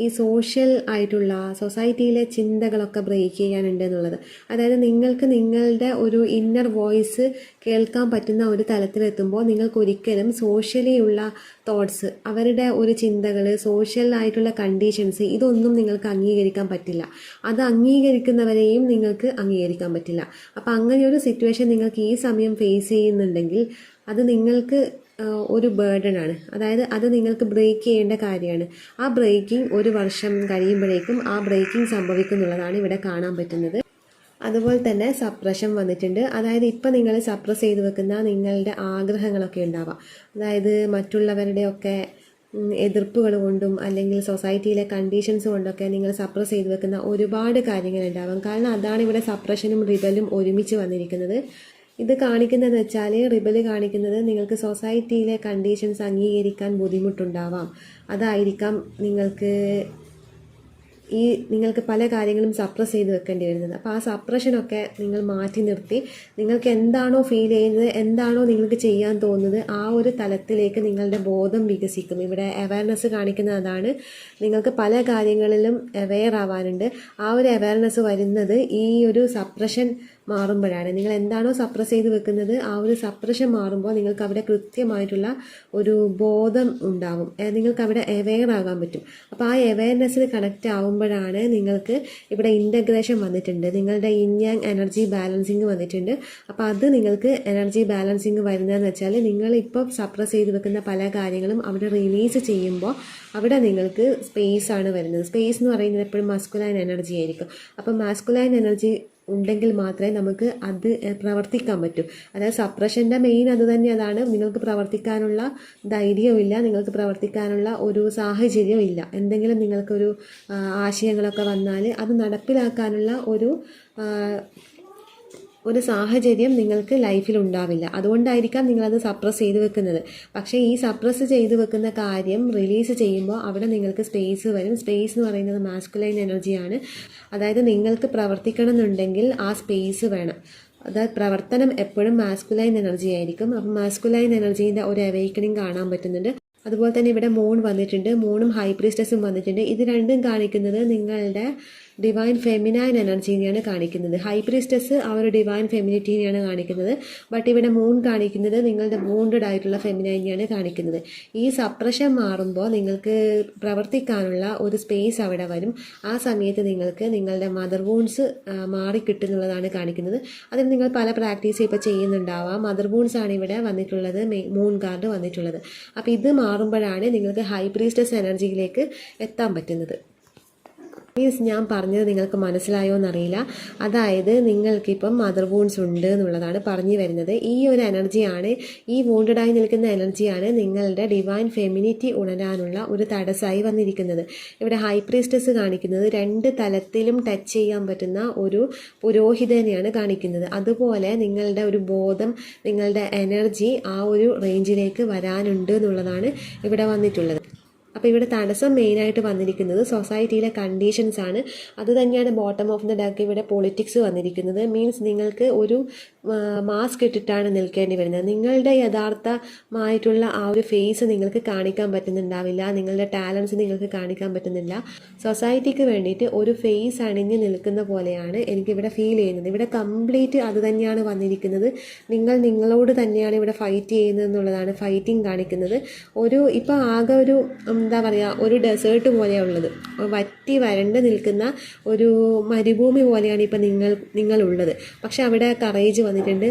ഈ സോഷ്യൽ ആയിട്ടുള്ള സൊസൈറ്റിയിലെ ചിന്തകളൊക്കെ ബ്രേക്ക് ചെയ്യാനുണ്ട് എന്നുള്ളത്. അതായത് നിങ്ങൾക്ക് നിങ്ങളുടെ ഒരു ഇന്നർ വോയിസ് കേൾക്കാൻ പറ്റുന്ന ഒരു തലത്തിലെത്തുമ്പോൾ നിങ്ങൾക്ക് ഒരിക്കലും സോഷ്യലി ഉള്ള തോട്ട്സ്, അവരുടെ ഒരു ചിന്തകൾ, സോഷ്യൽ ആയിട്ടുള്ള കണ്ടീഷൻസ്, ഇതൊന്നും നിങ്ങൾക്ക് അംഗീകരിക്കാൻ പറ്റില്ല. അത് അംഗീകരിക്കുന്നവരെയും നിങ്ങൾക്ക് അംഗീകരിക്കാൻ പറ്റില്ല. അപ്പം അങ്ങനെ ഒരു സിറ്റുവേഷൻ നിങ്ങൾക്ക് ഈ സമയം ഫേസ് ചെയ്യുന്നുണ്ടെങ്കിൽ അത് നിങ്ങൾക്ക് ഒരു ബേർഡനാണ്. അതായത് അത് നിങ്ങൾക്ക് ബ്രേക്ക് ചെയ്യേണ്ട കാര്യമാണ്. ആ ബ്രേക്കിംഗ് 1 വർഷം കഴിയുമ്പോഴേക്കും ആ ബ്രേക്കിംഗ് സംഭവിക്കുന്നുള്ളതാണ് ഇവിടെ കാണാൻ പറ്റുന്നത്. അതുപോലെ തന്നെ സപ്രഷൻ വന്നിട്ടുണ്ട്. അതായത് ഇപ്പം നിങ്ങൾ സപ്രസ് ചെയ്ത് വെക്കുന്ന നിങ്ങളുടെ ആഗ്രഹങ്ങളൊക്കെ ഉണ്ടാവാം. അതായത് മറ്റുള്ളവരുടെയൊക്കെ എതിർപ്പുകൾ കൊണ്ടും അല്ലെങ്കിൽ സൊസൈറ്റിയിലെ കണ്ടീഷൻസ് കൊണ്ടൊക്കെ നിങ്ങൾ സപ്രസ് ചെയ്ത് വെക്കുന്ന ഒരുപാട് കാര്യങ്ങളുണ്ടാവാം. കാരണം അതാണ് ഇവിടെ സപ്രഷനും റിബലും ഒരുമിച്ച് വന്നിരിക്കുന്നത്. ഇത് കാണിക്കുന്നതെന്ന് വെച്ചാൽ, റിബൽ കാണിക്കുന്നത് നിങ്ങൾക്ക് സൊസൈറ്റിയിലെ കണ്ടീഷൻസ് അംഗീകരിക്കാൻ ബുദ്ധിമുട്ടുണ്ടാവാം. അതായിരിക്കാം നിങ്ങൾക്ക് പല കാര്യങ്ങളും സപ്രസ് ചെയ്ത് വെക്കേണ്ടി വരുന്നത്. അപ്പോൾ ആ സപ്രഷനൊക്കെ നിങ്ങൾ മാറ്റി നിർത്തി നിങ്ങൾക്ക് എന്താണോ ഫീൽ ചെയ്യുന്നത്, എന്താണോ നിങ്ങൾക്ക് ചെയ്യാൻ തോന്നുന്നത്, ആ ഒരു തലത്തിലേക്ക് നിങ്ങളുടെ ബോധം വികസിക്കും. ഇവിടെ അവയർനെസ് കാണിക്കുന്നത് അതാണ്. നിങ്ങൾക്ക് പല കാര്യങ്ങളിലും അവെയർ ആവാനുണ്ട്. ആ ഒരു അവയർനെസ് വരുന്നത് ഈ ഒരു സപ്രഷൻ മാറുമ്പോഴാണ്. നിങ്ങൾ എന്താണോ സപ്രസ് ചെയ്ത് വെക്കുന്നത്, ആ ഒരു സപ്രഷൻ മാറുമ്പോൾ നിങ്ങൾക്ക് അവിടെ കൃത്യമായിട്ടുള്ള ഒരു ബോധം ഉണ്ടാവും. നിങ്ങൾക്ക് അവിടെ അവെയർ ആകാൻ പറ്റും. അപ്പോൾ ആ അവെയർനെസ്സിൽ കണക്റ്റ് ആവുമ്പോഴാണ് നിങ്ങൾക്ക് ഇവിടെ ഇൻ്റഗ്രേഷൻ വന്നിട്ടുണ്ട്. നിങ്ങളുടെ ഇൻ യാങ് എനർജി ബാലൻസിങ് വന്നിട്ടുണ്ട്. അപ്പോൾ അത് നിങ്ങൾക്ക് എനർജി ബാലൻസിങ് വരുന്നതെന്ന് വെച്ചാൽ, നിങ്ങളിപ്പോൾ സപ്രസ് ചെയ്ത് വെക്കുന്ന പല കാര്യങ്ങളും അവിടെ റിലീസ് ചെയ്യുമ്പോൾ അവിടെ നിങ്ങൾക്ക് സ്പേസ് ആണ് വരുന്നത്. സ്പേസ് എന്ന് പറയുന്നത് എപ്പോഴും മാസ്കുലൈൻ എനർജി ആയിരിക്കും. അപ്പം മാസ്കുലൈൻ എനർജി ഉണ്ടെങ്കിൽ മാത്രമേ നമുക്ക് അത് പ്രവർത്തിക്കാൻ പറ്റൂ. അതായത് സപ്രഷൻ്റെ മെയിൻ അത് തന്നെ. അതാണ്, നിങ്ങൾക്ക് പ്രവർത്തിക്കാനുള്ള ധൈര്യമില്ല, നിങ്ങൾക്ക് പ്രവർത്തിക്കാനുള്ള ഒരു സാഹചര്യം ഇല്ല. എന്തെങ്കിലും നിങ്ങൾക്കൊരു ആശയങ്ങളൊക്കെ വന്നാൽ അത് നടപ്പിലാക്കാനുള്ള ഒരു സാഹചര്യം നിങ്ങൾക്ക് ലൈഫിൽ ഉണ്ടാവില്ല. അതുകൊണ്ടായിരിക്കാം നിങ്ങളത് സപ്രസ് ചെയ്ത് വെക്കുന്നത്. പക്ഷേ ഈ സപ്രസ് ചെയ്ത് വെക്കുന്ന കാര്യം റിലീസ് ചെയ്യുമ്പോൾ അവിടെ നിങ്ങൾക്ക് സ്പേസ് വരും. സ്പേസ് എന്ന് പറയുന്നത് മാസ്കുലൈൻ എനർജിയാണ്. അതായത് നിങ്ങൾക്ക് പ്രവർത്തിക്കണം എന്നുണ്ടെങ്കിൽ ആ സ്പേസ് വേണം. അതായത് പ്രവർത്തനം എപ്പോഴും മാസ്കുലൈൻ എനർജി ആയിരിക്കും. അപ്പം മാസ്കുലൈൻ എനർജീൻ്റെ ഒരു അവേക്കണിങ് കാണാൻ പറ്റുന്നുണ്ട്. അതുപോലെ തന്നെ ഇവിടെ മൂൺ വന്നിട്ടുണ്ട്. മൂണും ഹൈ പ്രീസ്റ്റസും വന്നിട്ടുണ്ട്. ഇത് രണ്ടും കാണിക്കുന്നത് നിങ്ങളുടെ ഡിവൈൻ ഫെമിനൈൻ എനർജീനെയാണ് കാണിക്കുന്നത്. ഹൈ പ്രീസ്റ്റസ് ആ ഒരു ഡിവൈൻ ഫെമിനിറ്റീനെയാണ് കാണിക്കുന്നത്. ബട്ട് ഇവിടെ മൂൺ കാണിക്കുന്നത് നിങ്ങളുടെ ബോണ്ടഡ് ആയിട്ടുള്ള ഫെമിനൈനെയാണ് കാണിക്കുന്നത്. ഈ സപ്രഷൻ മാറുമ്പോൾ നിങ്ങൾക്ക് പ്രവർത്തിക്കാനുള്ള ഒരു സ്പേസ് അവിടെ വരും. ആ സമയത്ത് നിങ്ങൾക്ക് നിങ്ങളുടെ മദർ വൂൺസ് മാറിക്കിട്ടുന്നുള്ളതാണ് കാണിക്കുന്നത്. അതിന് നിങ്ങൾ പല പ്രാക്ടീസ് ഇപ്പോൾ ചെയ്യുന്നുണ്ടാവാം. മദർ വൂൺസ് ആണ് ഇവിടെ വന്നിട്ടുള്ളത്, മൂൺ കാർഡ് വന്നിട്ടുള്ളത്. അപ്പോൾ ഇത് മാറുമ്പോഴാണ് നിങ്ങൾക്ക് ഹൈ പ്രീസ്റ്റസ് എനർജിയിലേക്ക് എത്താൻ പറ്റുന്നത്. മീൻസ് ഞാൻ പറഞ്ഞത് നിങ്ങൾക്ക് മനസ്സിലായോ എന്നറിയില്ല. അതായത് നിങ്ങൾക്കിപ്പം മദർ വൂൺസ് ഉണ്ട് എന്നുള്ളതാണ് പറഞ്ഞു വരുന്നത്. ഈ ഒരു എനർജിയാണ്, ഈ വൂണ്ടഡായി നിൽക്കുന്ന എനർജിയാണ് നിങ്ങളുടെ ഡിവൈൻ ഫെമിനിറ്റി ഉണരാനുള്ള ഒരു തടസ്സമായി വന്നിരിക്കുന്നത്. ഇവിടെ ഹൈ പ്രീസ്റ്റസ് കാണിക്കുന്നത് 2 തലത്തിലും ടച്ച് ചെയ്യാൻ പറ്റുന്ന ഒരു പുരോഹിതനെയാണ് കാണിക്കുന്നത്. അതുപോലെ നിങ്ങളുടെ ഒരു ബോധം, നിങ്ങളുടെ എനർജി ആ ഒരു റേഞ്ചിലേക്ക് വരാനുണ്ട് എന്നുള്ളതാണ് ഇവിടെ വന്നിട്ടുള്ളത്. അപ്പോൾ ഇവിടെ തടസ്സം മെയിനായിട്ട് വന്നിരിക്കുന്നത് സൊസൈറ്റിയിലെ കണ്ടീഷൻസ് ആണ്. അത് തന്നെയാണ് ബോട്ടം ഓഫ് ദ ഡെക്ക് ഇവിടെ പൊളിറ്റിക്സ് വന്നിരിക്കുന്നത്. മീൻസ് നിങ്ങൾക്ക് ഒരു മാസ്ക് ഇട്ടിട്ടാണ് നിൽക്കേണ്ടി വരുന്നത്. നിങ്ങളുടെ യഥാർത്ഥമായിട്ടുള്ള ആ ഒരു ഫേസ് നിങ്ങൾക്ക് കാണിക്കാൻ പറ്റുന്നുണ്ടാവില്ല, നിങ്ങളുടെ ടാലൻസ് നിങ്ങൾക്ക് കാണിക്കാൻ പറ്റുന്നില്ല. സൊസൈറ്റിക്ക് വേണ്ടിയിട്ട് ഒരു ഫേസ് അണിഞ്ഞ് നിൽക്കുന്ന പോലെയാണ് എനിക്കിവിടെ ഫീൽ ചെയ്യുന്നത്. ഇവിടെ കംപ്ലീറ്റ് അത് തന്നെയാണ് വന്നിരിക്കുന്നത്. നിങ്ങൾ നിങ്ങളോട് തന്നെയാണ് ഇവിടെ ഫൈറ്റ് ചെയ്യുന്നത് എന്നുള്ളതാണ് ഫൈറ്റിംഗ് കാണിക്കുന്നത്. ഇപ്പോൾ ആകെ ഒരു എന്താ പറയുക, ഒരു ഡെസേർട്ട് പോലെയുള്ളത്, വറ്റി വരണ്ട് നിൽക്കുന്ന ഒരു മരുഭൂമി പോലെയാണ് ഇപ്പം നിങ്ങളുള്ളത്. പക്ഷെ അവിടെ കറേജ് വന്നിട്ടുണ്ട്,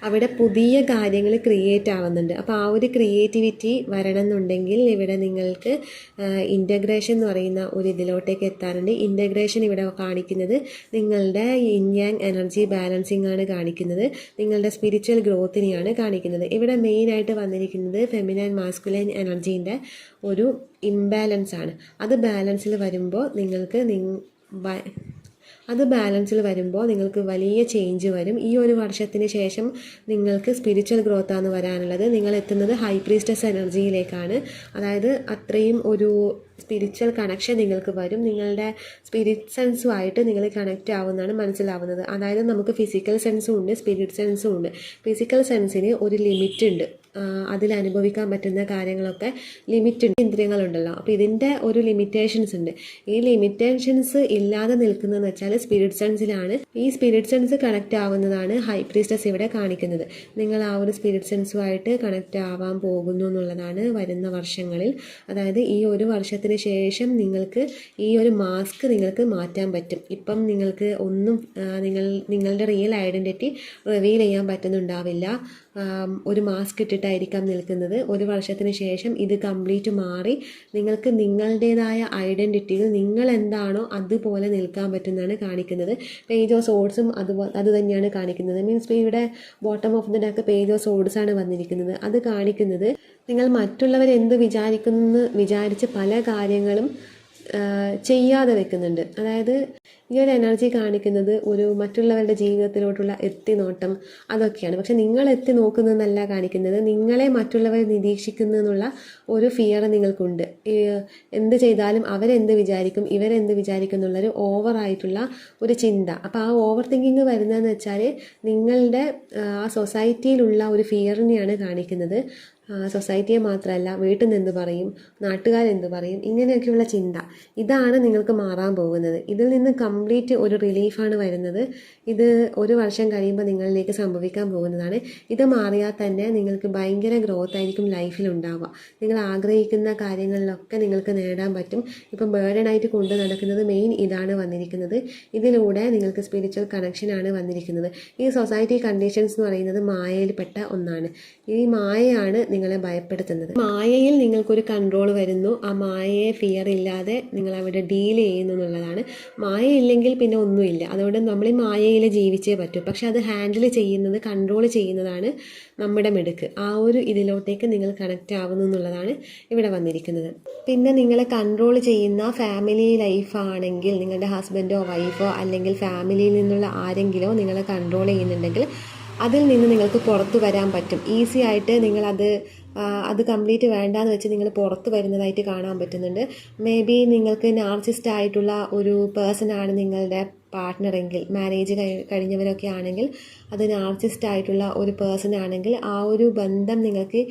അവിടെ പുതിയ കാര്യങ്ങൾ ക്രിയേറ്റ് ആവുന്നുണ്ട്. അപ്പോൾ ആ ഒരു ക്രിയേറ്റിവിറ്റി വരണം എന്നുണ്ടെങ്കിൽ ഇവിടെ നിങ്ങൾക്ക് ഇൻ്റഗ്രേഷൻ എന്ന് പറയുന്ന ഒരു ഇതിലോട്ടേക്ക് എത്താറുണ്ട്. ഇൻ്റഗ്രേഷൻ ഇവിടെ കാണിക്കുന്നത് നിങ്ങളുടെ ഇൻ യാങ് എനർജി ബാലൻസിങ് ആണ് കാണിക്കുന്നത്, നിങ്ങളുടെ സ്പിരിച്വൽ ഗ്രോത്തിനെയാണ് കാണിക്കുന്നത്. ഇവിടെ മെയിനായിട്ട് വന്നിരിക്കുന്നത് ഫെമിനൈൻ മാസ്കുലൈൻ എനർജീൻ്റെ ഒരു ഇംബാലൻസ് ആണ്. അത് ബാലൻസിൽ വരുമ്പോൾ നിങ്ങൾക്ക് വലിയ ചേഞ്ച് വരും. ഈ ഒരു വർഷത്തിന് ശേഷം നിങ്ങൾക്ക് സ്പിരിച്വൽ ഗ്രോത്താണ് വരാനുള്ളത്. നിങ്ങൾ എത്തുന്നത് ഹൈ പ്രീസ്റ്റസ് എനർജിയിലേക്കാണ്. അതായത് അത്രയും ഒരു സ്പിരിച്വൽ കണക്ഷൻ നിങ്ങൾക്ക് വരും. നിങ്ങളുടെ സ്പിരിറ്റ് സെൻസുമായിട്ട് നിങ്ങൾ കണക്റ്റ് ആവുന്നതാണ് മനസ്സിലാവുന്നത്. അതായത് നമുക്ക് ഫിസിക്കൽ സെൻസും ഉണ്ട്, സ്പിരിറ്റ് സെൻസും ഉണ്ട്. ഫിസിക്കൽ സെൻസിന് ഒരു ലിമിറ്റ് ഉണ്ട്, അതിൽ അനുഭവിക്കാൻ പറ്റുന്ന കാര്യങ്ങളൊക്കെ ലിമിറ്റ് ഉണ്ട്. ഇന്ദ്രിയങ്ങളുണ്ടല്ലോ, അപ്പോൾ ഇതിൻ്റെ ഒരു ലിമിറ്റേഷൻസ് ഉണ്ട്. ഈ ലിമിറ്റേഷൻസ് ഇല്ലാതെ നിൽക്കുന്നതെന്ന് വെച്ചാൽ സ്പിരിറ്റ് സെൻസിലാണ്. ഈ സ്പിരിറ്റ് സെൻസ് കണക്റ്റ് ആവുന്നതാണ് ഹൈ പ്രീസ്റ്റസ് ഇവിടെ കാണിക്കുന്നത്. നിങ്ങൾ ആ ഒരു സ്പിരിറ്റ് സെൻസുമായിട്ട് കണക്റ്റ് ആവാൻ പോകുന്നു എന്നുള്ളതാണ് വരുന്ന വർഷങ്ങളിൽ. അതായത് ഈ ഒരു വർഷത്തിന് ശേഷം നിങ്ങൾക്ക് ഈ ഒരു മാസ്ക് നിങ്ങൾക്ക് മാറ്റാൻ പറ്റും. ഇപ്പം നിങ്ങൾക്ക് ഒന്നും നിങ്ങളുടെ റിയൽ ഐഡൻറ്റിറ്റി റിവീൽ ചെയ്യാൻ പറ്റുന്നുണ്ടാവില്ല. ഒരു മാസ്ക് ഇട്ടിട്ടായിരിക്കാം നിൽക്കുന്നത്. ഒരു വർഷത്തിന് ശേഷം ഇത് കംപ്ലീറ്റ് മാറി നിങ്ങൾക്ക് നിങ്ങളുടേതായ ഐഡൻറ്റിറ്റിയിൽ നിങ്ങൾ എന്താണോ അതുപോലെ നിൽക്കാൻ പറ്റുന്നതാണ് കാണിക്കുന്നത്. പേജ് ഓഫ് സോഡ്സും അത് തന്നെയാണ് കാണിക്കുന്നത്. മീൻസ് ഇവിടെ bottom of the deck page of swords ആണ് വന്നിരിക്കുന്നത്. അത് കാണിക്കുന്നത് നിങ്ങൾ മറ്റുള്ളവരെന്ത് വിചാരിച്ച് പല കാര്യങ്ങളും ചെയ്യാതെ വെക്കുന്നുണ്ട്. അതായത് ഈ ഒരു എനർജി കാണിക്കുന്നത് ഒരു മറ്റുള്ളവരുടെ ജീവിതത്തിലോട്ടുള്ള എത്തിനോട്ടം അതൊക്കെയാണ്. പക്ഷെ നിങ്ങൾ എത്തി നോക്കുന്നതെന്നല്ല കാണിക്കുന്നത്, നിങ്ങളെ മറ്റുള്ളവർ നിരീക്ഷിക്കുന്നു എന്നുള്ള ഒരു ഫിയർ നിങ്ങൾക്കുണ്ട്. എന്ത് ചെയ്താലും അവരെന്ത് വിചാരിക്കും, ഇവരെന്ത് വിചാരിക്കും എന്നുള്ളൊരു ഓവറായിട്ടുള്ള ഒരു ചിന്ത. അപ്പോൾ ആ ഓവർ തിങ്കിങ് വരുന്നതെന്ന് വെച്ചാൽ നിങ്ങളുടെ ആ സൊസൈറ്റിയിലുള്ള ഒരു ഫിയറിനെയാണ് കാണിക്കുന്നത്. സൊസൈറ്റിയെ മാത്രമല്ല, വീട്ടിൽ നിന്ന് എന്ത് പറയും, നാട്ടുകാരെന്ത് പറയും, ഇങ്ങനെയൊക്കെയുള്ള ചിന്ത. ഇതാണ് നിങ്ങൾക്ക് മാറാൻ പോകുന്നത്. ഇതിൽ നിന്ന് കംപ്ലീറ്റ് ഒരു റിലീഫാണ് വരുന്നത്. ഇത് ഒരു വർഷം കഴിയുമ്പോൾ നിങ്ങളിലേക്ക് സംഭവിക്കാൻ പോകുന്നതാണ്. ഇത് മാറിയാൽ തന്നെ നിങ്ങൾക്ക് ഭയങ്കര ഗ്രോത്ത് ആയിരിക്കും ലൈഫിൽ ഉണ്ടാവുക. നിങ്ങൾ ആഗ്രഹിക്കുന്ന കാര്യങ്ങളിലൊക്കെ നിങ്ങൾക്ക് നേടാൻ പറ്റും. ഇപ്പം ബേർഡനായിട്ട് കൊണ്ടു നടക്കുന്നത് മെയിൻ ഇതാണ് വന്നിരിക്കുന്നത്. ഇതിലൂടെ നിങ്ങൾക്ക് സ്പിരിച്വൽ കണക്ഷനാണ് വന്നിരിക്കുന്നത്. ഈ സൊസൈറ്റി കണ്ടീഷൻസ് എന്ന് പറയുന്നത് മായയിൽപ്പെട്ട ഒന്നാണ്. ഈ മായയാണ് നിങ്ങളെ ഭയപ്പെടുത്തുന്നത്. മായയിൽ നിങ്ങൾക്കൊരു കൺട്രോൾ വരുന്നു. ആ മായയെ ഫിയർ ഇല്ലാതെ നിങ്ങൾ അവിടെ ഡീൽ ചെയ്യുന്നു എന്നുള്ളതാണ്. മായ ഇല്ലെങ്കിൽ പിന്നെ ഒന്നുമില്ല. അതുകൊണ്ട് നമ്മൾ ഈ മായയിൽ ജീവിച്ചേ പറ്റൂ. പക്ഷെ അത് ഹാൻഡിൽ ചെയ്യുന്നത്, കൺട്രോൾ ചെയ്യുന്നതാണ് നമ്മുടെ മിടുക്ക്. ആ ഒരു ഇതിലോട്ടേക്ക് നിങ്ങൾ കണക്റ്റ് ആവുന്നു എന്നുള്ളതാണ് ഇവിടെ വന്നിരിക്കുന്നത്. പിന്നെ നിങ്ങളെ കൺട്രോൾ ചെയ്യുന്ന ഫാമിലി ലൈഫാണെങ്കിൽ, നിങ്ങളുടെ ഹസ്ബൻഡോ വൈഫോ അല്ലെങ്കിൽ ഫാമിലിയിൽ നിന്നുള്ള ആരെങ്കിലോ നിങ്ങളെ കൺട്രോൾ ചെയ്യുന്നുണ്ടെങ്കിൽ അതിൽ നിന്ന് നിങ്ങൾക്ക് പുറത്തു വരാൻ പറ്റും. ഈസി ആയിട്ട് അത് കംപ്ലീറ്റ് വേണ്ടാന്ന് വെച്ച് നിങ്ങൾ പുറത്ത് വരുന്നതായിട്ട് കാണാൻ പറ്റുന്നുണ്ട്. മേ ബി നിങ്ങൾക്ക് നാർസിസ്റ്റ് ആയിട്ടുള്ള ഒരു പേഴ്സണാണ് നിങ്ങളുടെ പാർട്ട്ണറെങ്കിൽ, മാരേജ് കഴിഞ്ഞവരൊക്കെ ആണെങ്കിൽ, അത് നാർസിസ്റ്റ് ആയിട്ടുള്ള ഒരു പേഴ്സൺ ആണെങ്കിൽ ആ ഒരു ബന്ധം നിങ്ങൾക്ക്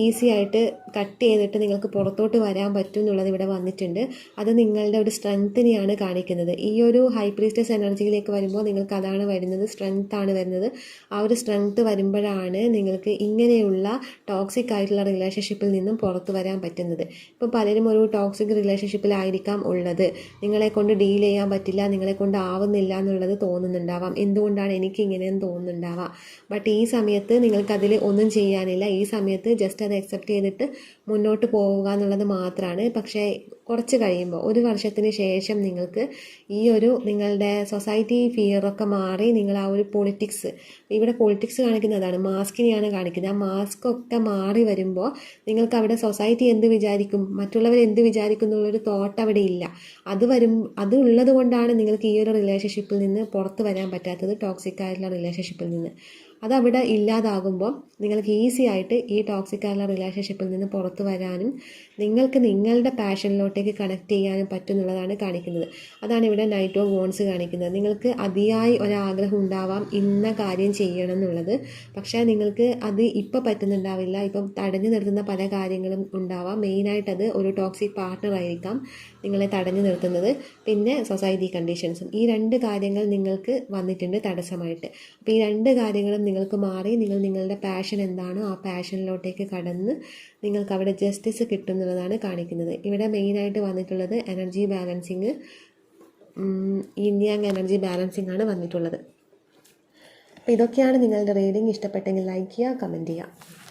ഈസി ആയിട്ട് കട്ട് ചെയ്തിട്ട് നിങ്ങൾക്ക് പുറത്തോട്ട് വരാൻ പറ്റും എന്നുള്ളത് ഇവിടെ വന്നിട്ടുണ്ട്. അത് നിങ്ങളുടെ ഒരു സ്ട്രെങ്ത്തിനെയാണ് കാണിക്കുന്നത്. ഈ ഒരു ഹൈ പ്രീസ്റ്റസ് എനർജിയിലേക്ക് വരുമ്പോൾ നിങ്ങൾക്ക് അതാണ് വരുന്നത്, സ്ട്രെങ്ത് ആണ് വരുന്നത്. ആ ഒരു സ്ട്രെങ്ത് വരുമ്പോഴാണ് നിങ്ങൾക്ക് ഇങ്ങനെയുള്ള ടോക്സിക് ആയിട്ടുള്ള റിലേഷൻഷിപ്പിൽ നിന്നും പുറത്തു വരാൻ പറ്റുന്നത്. ഇപ്പോൾ പലരും ഒരു ടോക്സിക് റിലേഷൻഷിപ്പിലായിരിക്കാം ഉള്ളത്. നിങ്ങളെ കൊണ്ട് ഡീൽ ചെയ്യാൻ പറ്റില്ല, നിങ്ങളെ കൊണ്ട് ആവുന്നില്ല എന്നുള്ളത് തോന്നുന്നുണ്ടാവാം. എന്തുകൊണ്ടാണ് എനിക്ക് ഇങ്ങനെയെന്ന് തോന്നുന്നുണ്ടാവാം. ബട്ട് ഈ സമയത്ത് നിങ്ങൾക്കതിൽ ഒന്നും ചെയ്യാനില്ല. ഈ സമയത്ത് ജസ്റ്റ് അത് അക്സെപ്റ്റ് ചെയ്തിട്ട് മുന്നോട്ട് പോവുക എന്നുള്ളത് മാത്രമാണ്. പക്ഷേ കുറച്ച് കഴിയുമ്പോൾ, ഒരു വർഷത്തിന് ശേഷം നിങ്ങൾക്ക് ഈ ഒരു നിങ്ങളുടെ സൊസൈറ്റി ഫിയറൊക്കെ മാറി നിങ്ങൾ ആ ഒരു ഇവിടെ പൊളിറ്റിക്സ് കാണിക്കുന്നതാണ്, മാസ്കിനെയാണ് കാണിക്കുന്നത്. ആ മാസ്ക് ഒക്കെ മാറി വരുമ്പോൾ നിങ്ങൾക്ക് അവിടെ സൊസൈറ്റി എന്ത് വിചാരിക്കും, മറ്റുള്ളവർ എന്ത് വിചാരിക്കും എന്നുള്ളൊരു തോട്ട് അവിടെ ഇല്ല. അത് ഉള്ളത് കൊണ്ടാണ് നിങ്ങൾക്ക് ഈ ഒരു റിലേഷൻഷിപ്പിൽ നിന്ന് പുറത്ത് വരാൻ പറ്റാത്തത്, ടോക്സിക് ആയിട്ടുള്ള റിലേഷൻഷിപ്പിൽ നിന്ന്. അതവിടെ ഇല്ലാതാകുമ്പോൾ നിങ്ങൾക്ക് ഈസി ആയിട്ട് ഈ ടോക്സിക് ആയിട്ടുള്ള റിലേഷൻഷിപ്പിൽ നിന്ന് പുറത്തു വരാനും നിങ്ങൾക്ക് നിങ്ങളുടെ പാഷനിലോട്ടേക്ക് കണക്ട് ചെയ്യാനും പറ്റുന്നുള്ളതാണ് കാണിക്കുന്നത്. അതാണ് ഇവിടെ നൈറ്റ് ഓഫ് വോൺസ് കാണിക്കുന്നത്. നിങ്ങൾക്ക് അതിയായി ഒരാഗ്രഹം ഉണ്ടാവാം ഇന്ന കാര്യം ചെയ്യണം എന്നുള്ളത്, പക്ഷേ നിങ്ങൾക്ക് അത് ഇപ്പോൾ പറ്റുന്നുണ്ടാവില്ല. ഇപ്പം തടഞ്ഞു നിർത്തുന്ന പല കാര്യങ്ങളും ഉണ്ടാവാം. മെയിനായിട്ട് അത് ഒരു ടോക്സിക് പാർട്ട്ണർ ആയിരിക്കാം നിങ്ങളെ തടഞ്ഞു നിർത്തുന്നത്. പിന്നെ സൊസൈറ്റി കണ്ടീഷൻസും, ഈ രണ്ട് കാര്യങ്ങൾ നിങ്ങൾക്ക് വന്നിട്ടുണ്ട് തടസ്സമായിട്ട്. അപ്പോൾ ഈ രണ്ട് കാര്യങ്ങളും നിങ്ങൾക്ക് മാറി നിങ്ങൾ നിങ്ങളുടെ പാഷൻ എന്താണോ ആ പാഷനിലോട്ടേക്ക് കടന്ന് നിങ്ങൾക്ക് അവിടെ ജസ്റ്റിസ് കിട്ടുന്നുള്ളതാണ് കാണിക്കുന്നത്. ഇവിടെ മെയിനായിട്ട് വന്നിട്ടുള്ളത് energy balancing, yin Yang energy balancing ആണ് വന്നിട്ടുള്ളത്. അപ്പോൾ ഇതൊക്കെയാണ് നിങ്ങളുടെ റീഡിംഗ്. ഇഷ്ടപ്പെട്ടെങ്കിൽ ലൈക്ക് ചെയ്യുക, കമൻറ്റ് ചെയ്യുക.